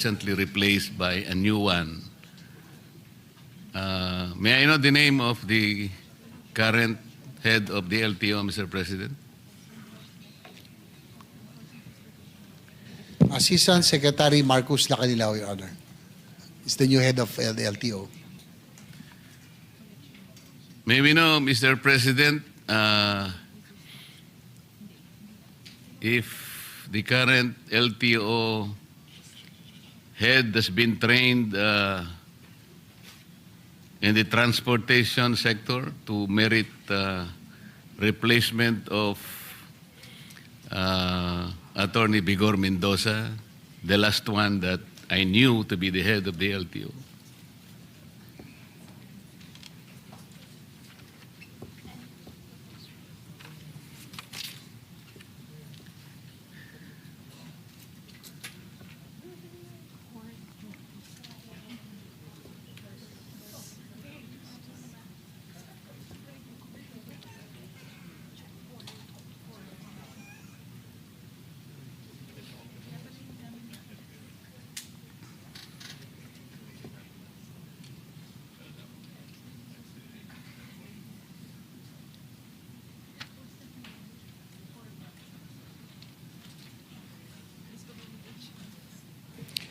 recently replaced by a new one. May I know the name of the current head of the LTO, Mr. President? Assistant Secretary Marcos Lacanilao, Your Honor, is the new head of the LTO. May we know, Mr. President, if the current LTO head has been trained in the transportation sector to merit replacement of Attorney Bigor Mendoza, the last one that I knew to be the head of the LTO.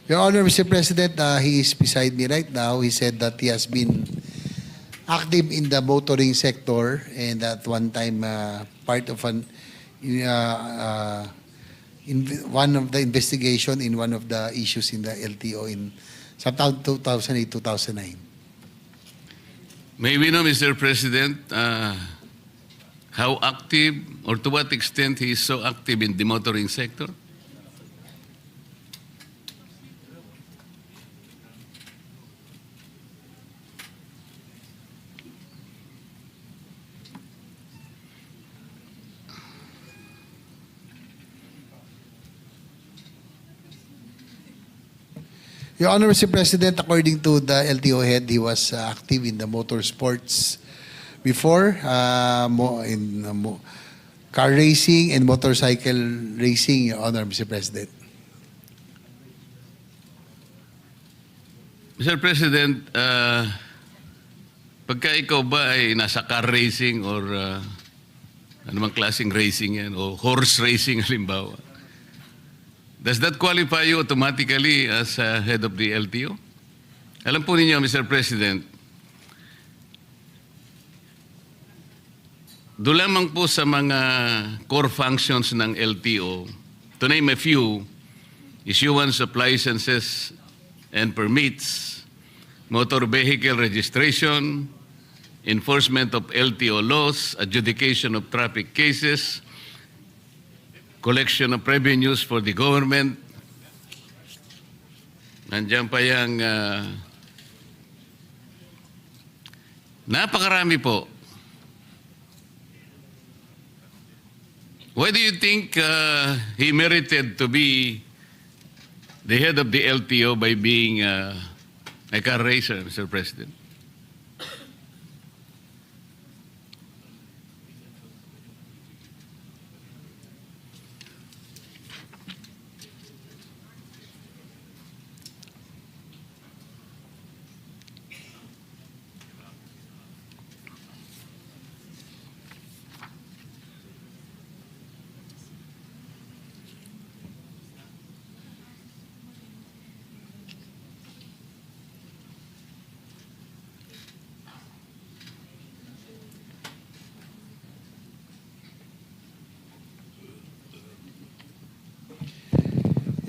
Your Honor, Mr. President, he is beside me right now. He said that he has been active in the motoring sector and at one time part of in one of the investigation in one of the issues in the LTO in sometime 2008-2009. May we know, Mr. President, how active or to what extent he is so active in the motoring sector? Your Honor, Mr. President, according to the LTO head, he was active in the motorsports before, car racing and motorcycle racing, Your Honor, Mr. President. Mr. President, pagka ikaw ba ay nasa car racing or anumang klaseng racing yan o horse racing halimbawa, does that qualify you automatically as head of the LTO? Alam po ninyo, Mr. President, doon lamang po sa mga core functions ng LTO, to name a few, issuance of licenses and permits, motor vehicle registration, enforcement of LTO laws, adjudication of traffic cases, collection of revenues for the government. Nandiyan pa yung napakarami po. Why do you think he merited to be the head of the LTO by being a car racer, Mr. President?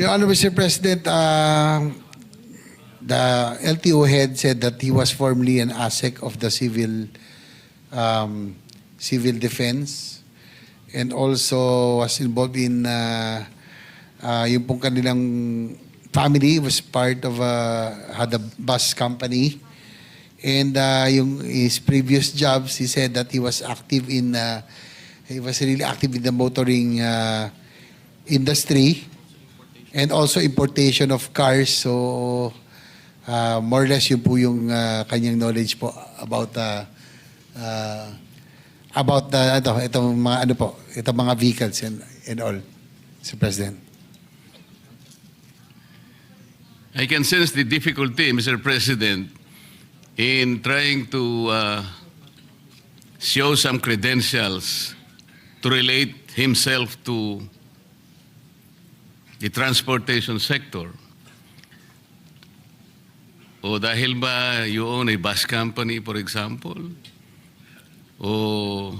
Your Honor, Mr. President, the LTO head said that he was formerly an ASEC of the civil defense and also was involved in yung pong kanilang family was part of had a bus company, and his previous jobs, he said that he was really active in the motoring industry and also importation of cars. So more or less yun po yung kanyang knowledge po about itong mga vehicles and all, Mr. President. I can sense the difficulty, Mr. President, in trying to show some credentials to relate himself to the transportation sector. O dahil ba you own a bus company, for example? O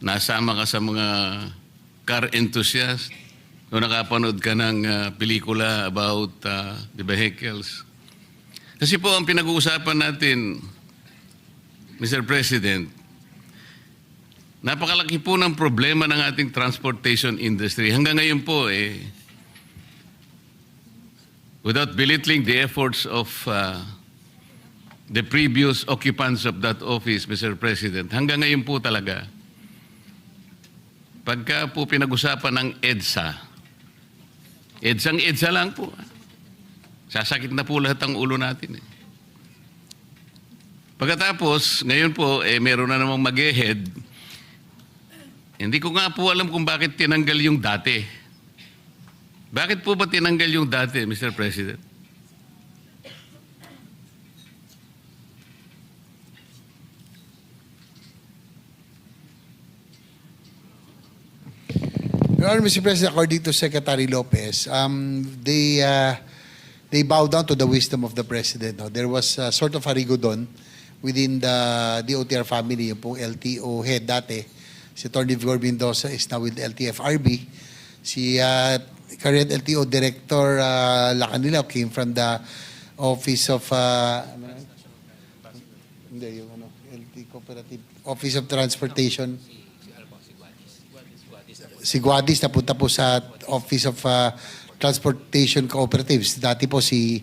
nasama ka sa mga car enthusiast? O nakapanood ka ng pelikula about the vehicles? Kasi po ang pinag-uusapan natin, Mr. President, napakalaki po ng problema ng ating transportation industry. Hanggang ngayon po, without belittling the efforts of the previous occupants of that office, Mr. President, hanggang ngayon po talaga, pagka po pinag-usapan ng EDSA, EDSA lang po. Sasakit na po lahat ang ulo natin. Pagkatapos, ngayon po, meron na namang mag-ahead. Hindi ko nga po alam kung bakit tinanggal yung dati. Bakit po ba tinanggal yung dati, Mr. President? Your Honor, Mr. President, according to Secretary Lopez, they bow down to the wisdom of the President. No? There was sort of a rigodon within the DOTR family, yung pong LTO head dati. Si Atty. Vigor Mendoza is now with LTFRB. Si current LTO Director Lacanilao came from the Office of LT Cooperative Office of Transportation. Si Guadis napunta po sa Office of Transportation Cooperatives. Dati po si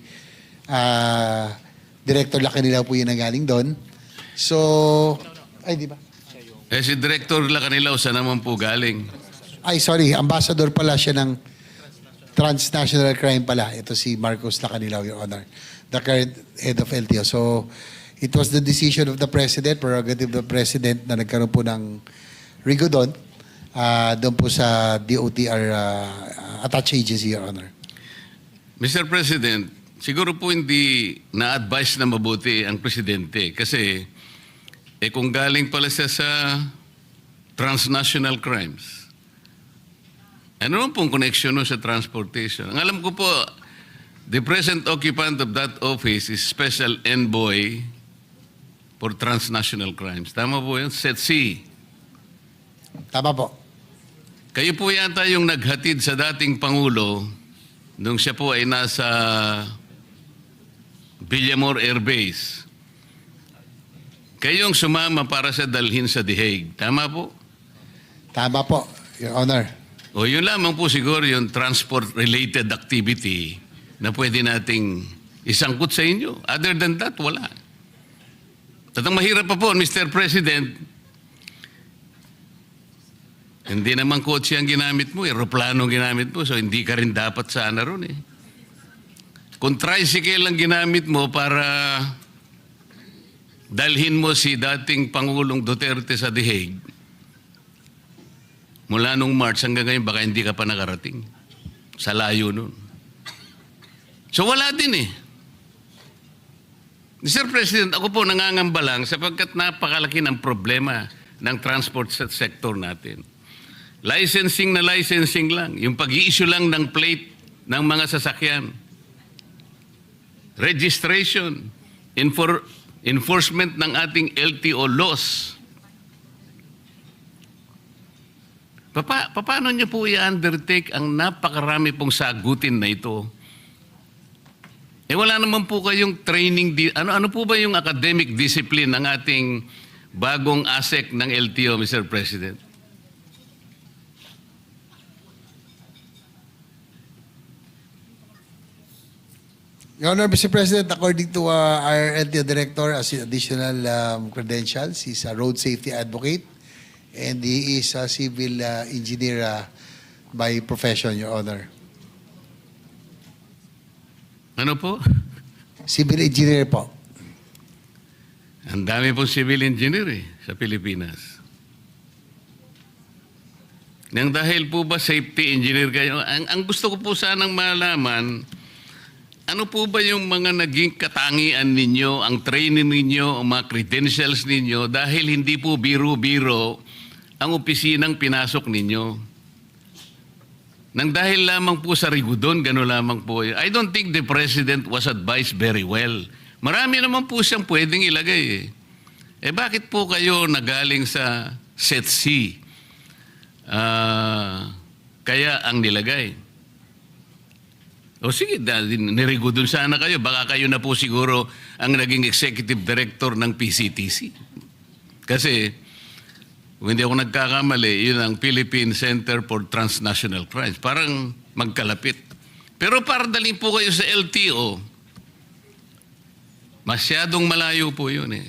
Director Lacanilao po yung nanggaling doon. So, ay di ba? Si Director Lacanilao, saan naman po galing? Ay, sorry. Ambassador pala siya ng Transnational Crime pala. Ito si Marcos Lacanilao, Your Honor. The current head of LTO. So, it was the decision of the President, prerogative of the President na nagkaroon po ng rigodon doon po sa DOTR attached agency, Your Honor. Mr. President, siguro po hindi na-advise na mabuti ang Presidente kasi kung galing pala siya sa transnational crimes, ano naman pong connection nun sa transportation? Ang alam ko po, the present occupant of that office is Special Envoy for Transnational Crimes. Tama po yun? SETC. Tama po. Kayo po yata yung naghatid sa dating Pangulo nung siya po ay nasa Villamor Air Base. Kayong sumama para sa dalhin sa The Hague. Tama po? Tama po, Your Honor. O yun lamang po siguro yung transport-related activity na pwede nating isangkot sa inyo. Other than that, wala. Tatang mahirap pa po, Mr. President, hindi naman kotse ang ginamit mo, aeroplano ang ginamit mo, so hindi ka rin dapat sana ron eh. Kung tricycle ang ginamit mo para dalhin mo si dating Pangulong Duterte sa The Hague, mula nung March hanggang ngayon, baka hindi ka pa nakarating. Sa layo nun. So wala din eh. Mr. President, ako po nangangamba lang sapagkat napakalaki ng problema ng transport sector natin. Licensing na licensing lang. Yung pag-i-issue lang ng plate ng mga sasakyan. Registration. Enforcement ng ating LTO laws. Paano niyo po i-undertake ang napakarami pong sagutin na ito? Wala naman po kayong training. Ano po ba yung academic discipline ng ating bagong ASEC ng LTO, Mr. President? Your Honor, Mr. President, according to our LTO Director, as additional credentials, he's a road safety advocate and he is a civil engineer by profession, Your Honor. Ano po? Civil engineer po. Ang dami pong civil engineer sa Pilipinas. Nang dahil po ba safety engineer kayo, ang gusto ko po sanang malaman, ano po ba yung mga naging katangian ninyo, ang training ninyo, ang mga credentials ninyo dahil hindi po biro-biro ang opisinang pinasok ninyo? Nang dahil lamang po sa rigudon, gano'n lamang po. I don't think the President was advised very well. Marami naman po siyang pwedeng ilagay eh. Bakit po kayo nagaling sa Set C? Kaya ang nilagay. O sige, nirigudon sana kayo. Baka kayo na po siguro ang naging executive director ng PCTC. Kasi, kung hindi ako nagkakamali, yun ang Philippine Center for Transnational Crimes. Parang magkalapit. Pero para daling po kayo sa LTO, masyadong malayo po yun eh.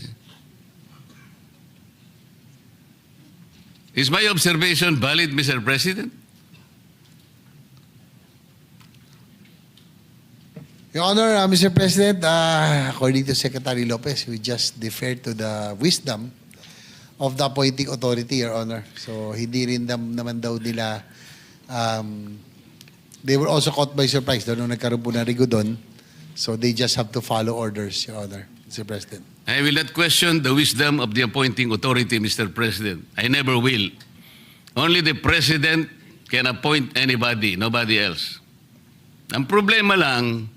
Is my observation valid, Mr. President? Your Honor, Mr. President, according to Secretary Lopez, we just defer to the wisdom of the appointing authority, Your Honor. So, hindi rin naman daw nila, they were also caught by surprise doon nung nagkaroon po ng rigudon. So, they just have to follow orders, Your Honor, Mr. President. I will not question the wisdom of the appointing authority, Mr. President. I never will. Only the President can appoint anybody, nobody else. Ang problema lang,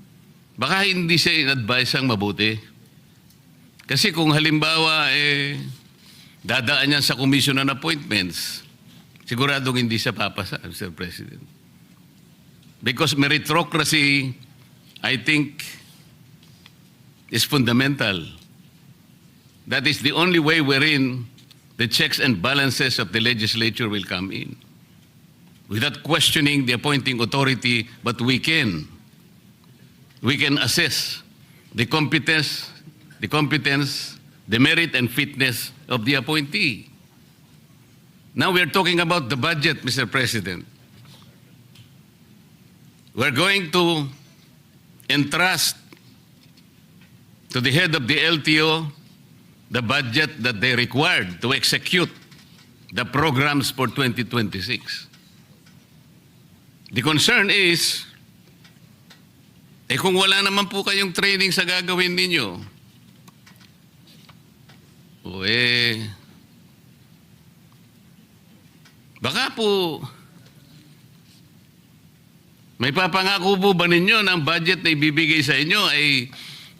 baka hindi siya in-advise ang mabuti. Kasi kung halimbawa, dadaan yan sa Commission on Appointments, siguradong hindi siya papasa, Mr. President. Because meritocracy, I think, is fundamental. That is the only way wherein the checks and balances of the legislature will come in. Without questioning the appointing authority, but we can assess the competence, the merit and fitness of the appointee. Now we are talking about the budget, Mr. President. We're going to entrust to the head of the LTO the budget that they required to execute the programs for 2026. The concern is, kung wala naman po kayong training sa gagawin ninyo, baka po, may papangako po ba ninyo na ang budget na ibibigay sa inyo ay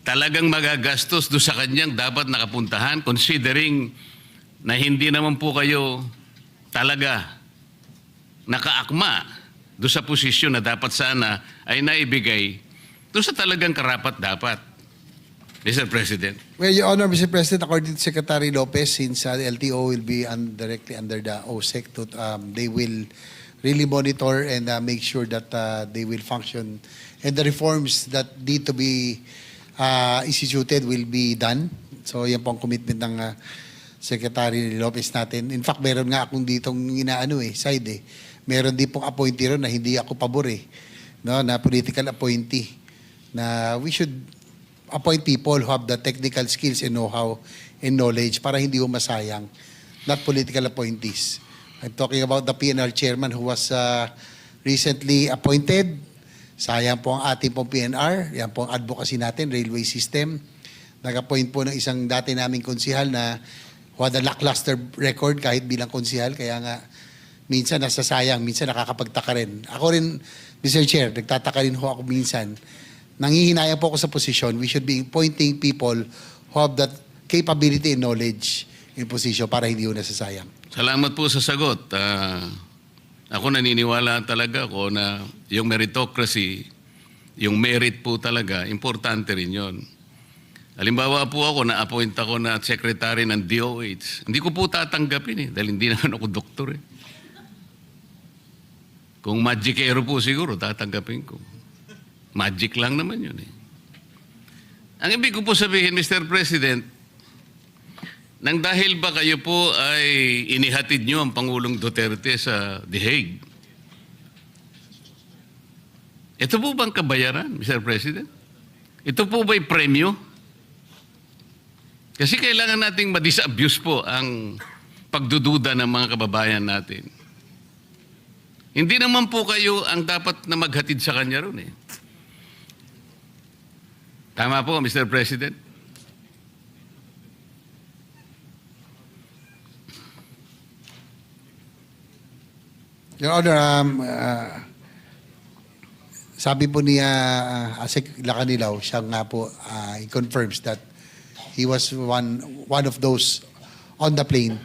talagang magagastos do sa kanyang dapat nakapuntahan, considering na hindi naman po kayo talaga nakaakma do sa posisyon na dapat sana ay naibigay do sa talagang karapat-dapat, Mr. President. Well, Your Honor, Mr. President, according to Secretary Lopez, since the LTO will be directly under the OSEC, they will really monitor and make sure that they will function and the reforms that need to be instituted will be done. So yan po ang commitment ng Secretary Lopez natin. In fact, meron nga akong ditong side. Meron din pong appointee ron na hindi ako pabor no, na political appointee. Na we should appoint people who have the technical skills and know-how and knowledge para hindi mo masayang. Not political appointees. I'm talking about the PNR chairman who was recently appointed. Sayang po ang ating pong PNR. Yan po ang advocacy natin, railway system. Nag-appoint po ng isang dati naming konsihal na who had a lackluster record kahit bilang konsihal. Kaya nga, minsan nasasayang, minsan nakakapagtaka rin. Ako rin, Mr. Chair, nagtataka rin ho ako minsan. Nangihinayang po ako sa posisyon. We should be appointing people who have that capability and knowledge in position para hindi ho nasasayang. Salamat po sa sagot. Ako naniniwala talaga ko na yung meritocracy, yung merit po talaga, importante rin yun. Halimbawa po ako, na-appoint ako na secretary ng DOH. Hindi ko po tatanggapin dahil hindi naman ako doktor Kung magicero po siguro, tatanggapin ko. Magic lang naman yun Ang ibig ko po sabihin, Mr. President, nang dahil ba kayo po ay inihatid nyo ang Pangulong Duterte sa The Hague? Ito po bang kabayaran, Mr. President? Ito po ba'y premyo? Kasi kailangan nating ma-disabuse po ang pagdududa ng mga kababayan natin. Hindi naman po kayo ang dapat na maghatid sa kanya ron Tama po, Mr. President. Your Honor, sabi po ni Asik Lacanilaw, siya nga po, he confirms that he was one of those on the plane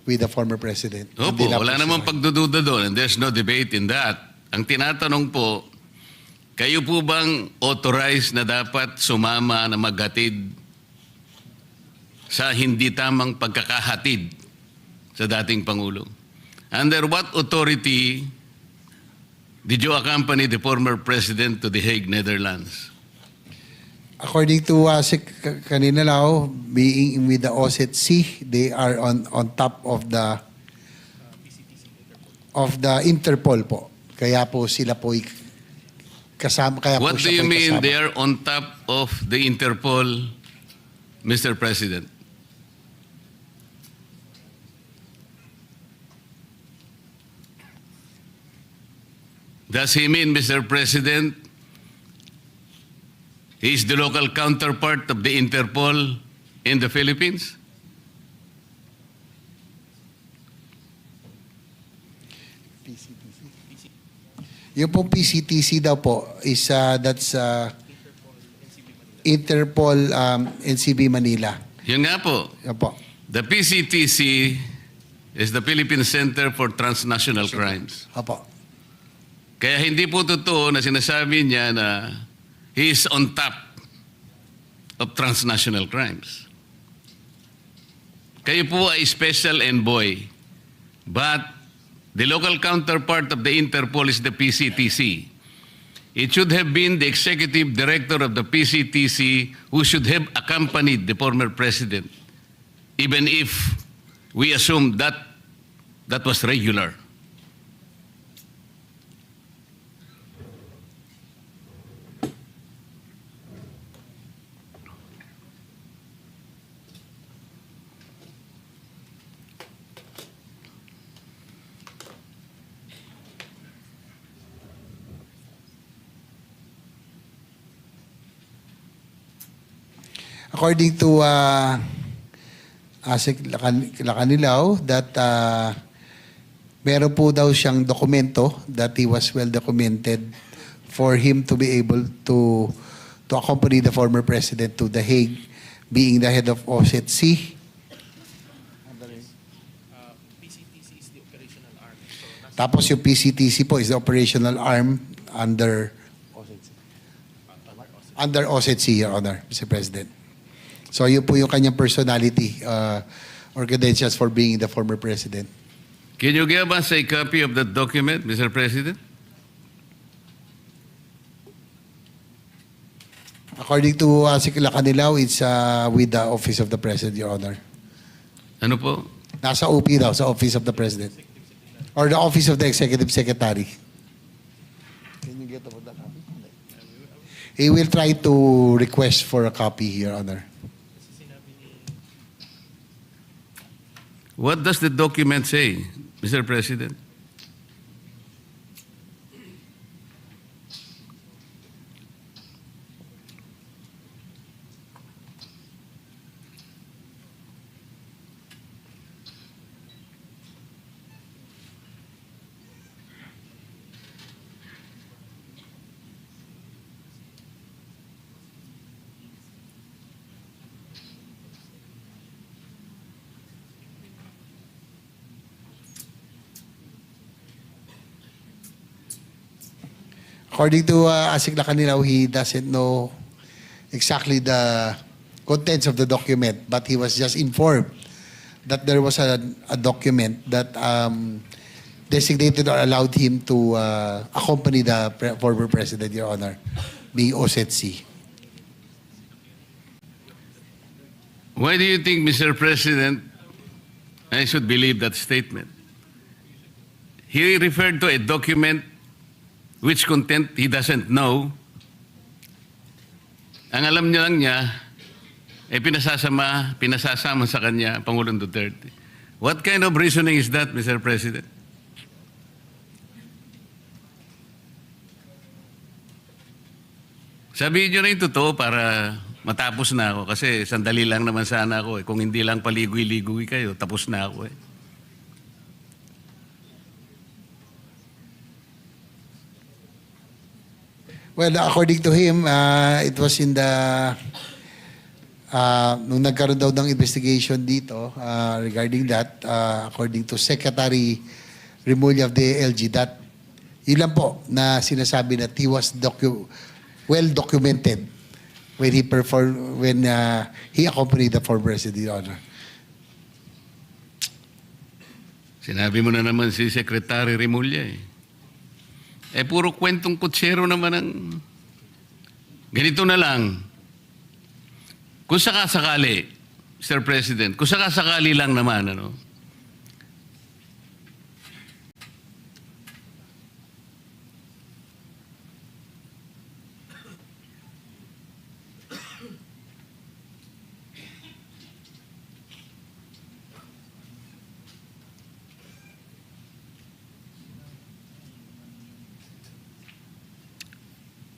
with the former president. Opo, Hindi na wala po namang siya. pagdududa doon and there's no debate in that. Ang tinatanong po, kayo po bang authorized na dapat sumama na maghatid sa hindi tamang pagkakahatid sa dating Pangulo? Under what authority did you accompany the former president to the Hague, Netherlands? According to Asik Lacanilaw, being with the OSCE, they are on top of the Interpol po. Kaya po sila po kasama. Kaya What po do siya you po mean kasama. they are on top of the Interpol, Mr. President? Does he mean, Mr. President, he is the local counterpart of the Interpol in the Philippines? Yung pong PCTC daw po is that's Interpol NCB Manila. Yun nga po. Yan po. The PCTC is the Philippine Center for Transnational Crimes. Opo. Kaya hindi po totoo na sinasabi niya na he is on top of transnational crimes. Kayo po ay special envoy, but the local counterpart of the Interpol is the PCTC. It should have been the executive director of the PCTC who should have accompanied the former president, even if we assume that that was regular. According to Asik Lacanilaw, that meron po daw siyang dokumento that he was well documented for him to be able to accompany the former president to The Hague, being the head of OSCE. PCTC is the operational arm. So, Tapos yung PCTC po is the operational arm under OSCE, Your Honor, Mr. President. So yun po yung kanyang personality or credentials for being the former president. Can you give us a copy of that document, Mr. President? According to Asik Lacanilaw, it's with the Office of the President, Your Honor. Ano po? Nasa OP daw, sa Office of the President. Or the Office of the Executive Secretary. Can you get about that copy? He will try to request for a copy, Your Honor. What does the document say, Mr. President? According to Asik Lacanilaw, he doesn't know exactly the contents of the document, but he was just informed that there was a document that designated or allowed him to accompany the former president, Your Honor, being OSCE. Why do you think, Mr. President, I should believe that statement? He referred to a document which content he doesn't know. Ang alam niya lang niya, pinasasama sa kanya, Pangulong Duterte. What kind of reasoning is that, Mr. President? Sabihin nyo na yung totoo para matapos na ako. Kasi sandali lang naman sana ako eh. Kung hindi lang paligoy-ligoy kayo, tapos na ako eh. Well, according to him, it was in the nung nagkaroon daw ng investigation dito regarding that, according to Secretary Remulla of the LG, that yun lang po na sinasabi that he was well documented when he accompanied the former President, Your Honor. Sinabi mo na naman si Secretary Remulla eh. Eh, puro kwentong kutsero naman ang... Ganito na lang. Kung sakasakali, Mr. President, kung sakasakali lang naman, ano,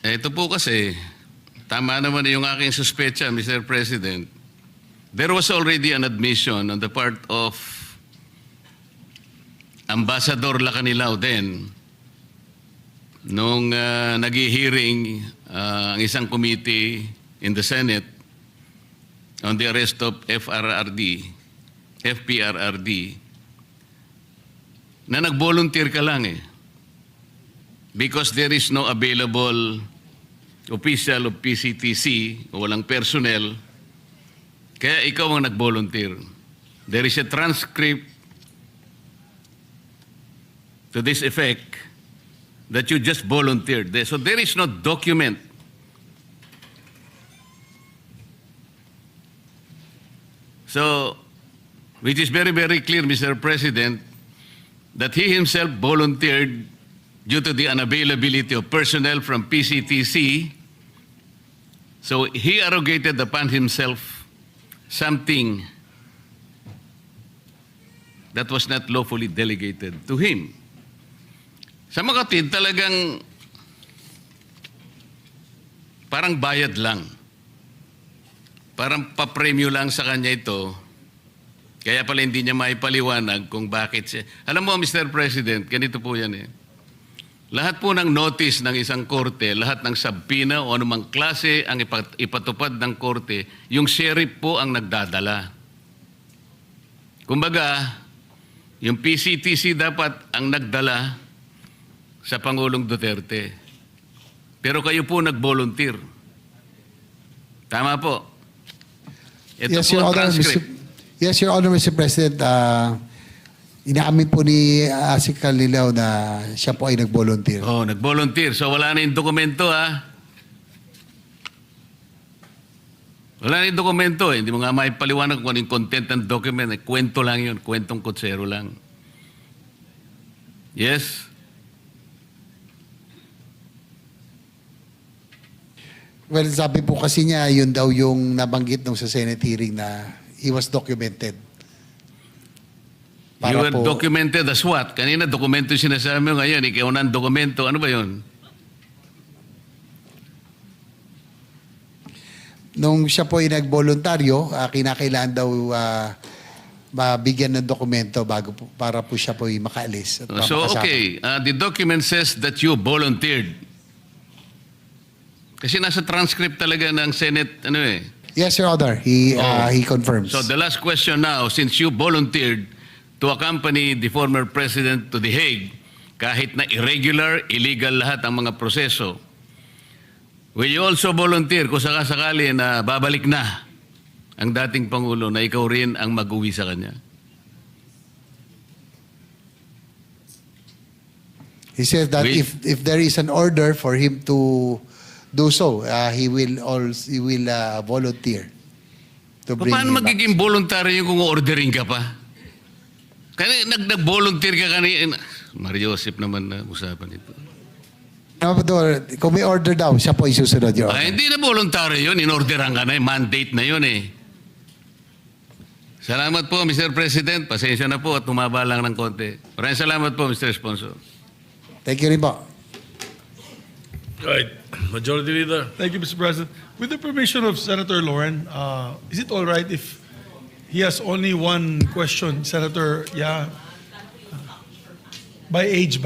ito po kasi, tama naman yung aking suspecha, Mr. President. There was already an admission on the part of Ambassador Lacanilao then nung nag-hearing ang isang committee in the Senate on the arrest of FPRRD, na nag-volunteer ka lang eh. Because there is no available official of PCTC o walang personnel, kaya ikaw ang nag-volunteer. There is a transcript to this effect that you just volunteered. So there is no document. So, which is very, very clear, Mr. President, that he himself volunteered due to the unavailability of personnel from PCTC. So he arrogated upon himself something that was not lawfully delegated to him. Sa Naghatid, talagang parang bayad lang. Parang pa-premyo lang sa kanya ito. Kaya pala hindi niya maipaliwanag kung bakit siya. Alam mo, Mr. President, ganito po yan eh. Lahat po ng notice ng isang korte, lahat ng subpoena o anumang klase ang ipatupad ng korte, yung sheriff po ang nagdadala. Kumbaga, yung PCTC dapat ang nagdala sa Pangulong Duterte. Pero kayo po nag-volunteer. Tama po. Ito Yes, po Your ang Honor, transcript. Yes, Your Honor, Mr. President. Inaamin po ni Secretary Lilaw na siya po ay nag-volunteer. Oh, nag-volunteer. So wala na yung dokumento ha. Wala na yung dokumento eh. Hindi mo nga maipaliwanag kung ano yung content ng document. Eh, kwento lang yun. Kwentong kutsero lang. Yes? Well, sabi po kasi niya, yun daw yung nabanggit nung sa Senate hearing na he was documented. You were documented as what? Kanina dokumento yung sinasabi mo, ngayon ikaw na ang dokumento. Ano ba yun? Nung siya po ay nag-voluntaryo, kinakailangan daw mabigyan ng dokumento para po siya po ay makaalis. At So makasama. okay, the document says that you volunteered. Kasi nasa transcript talaga ng Senate, ano eh. Yes, Your Honor. He confirms. So the last question now, since you volunteered to accompany the former president to the Hague, kahit na irregular, illegal lahat ang mga proseso, will you also volunteer kung sakasakali na babalik na ang dating Pangulo na ikaw rin ang mag-uwi sa kanya? He says that if there is an order for him to do so, he will volunteer to bring Paano him back. magiging voluntary yung kung ordering ka pa? Kaya nag-volunteer ka kanina. Mario Joseph naman na usapan ito. Kung may order daw, siya po isusunod, Your Honor. Ay, hindi na voluntary yun. In-orderan ka na. Mandate na yun eh. Salamat po, Mr. President. Pasensya na po at tumaba lang ng konti. Maraming salamat po, Mr. Sponsor. Thank you rin po. Right. Majority Leader. Thank you, Mr. President. With the permission of Senator Lauren, is it all right if he has only one question, Senator? Yeah. By age.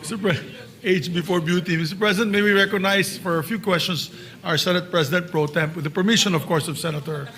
Mr. Age before beauty. Mr. President, may we recognize for a few questions our Senate President Pro Temp, with the permission, of course, of Senator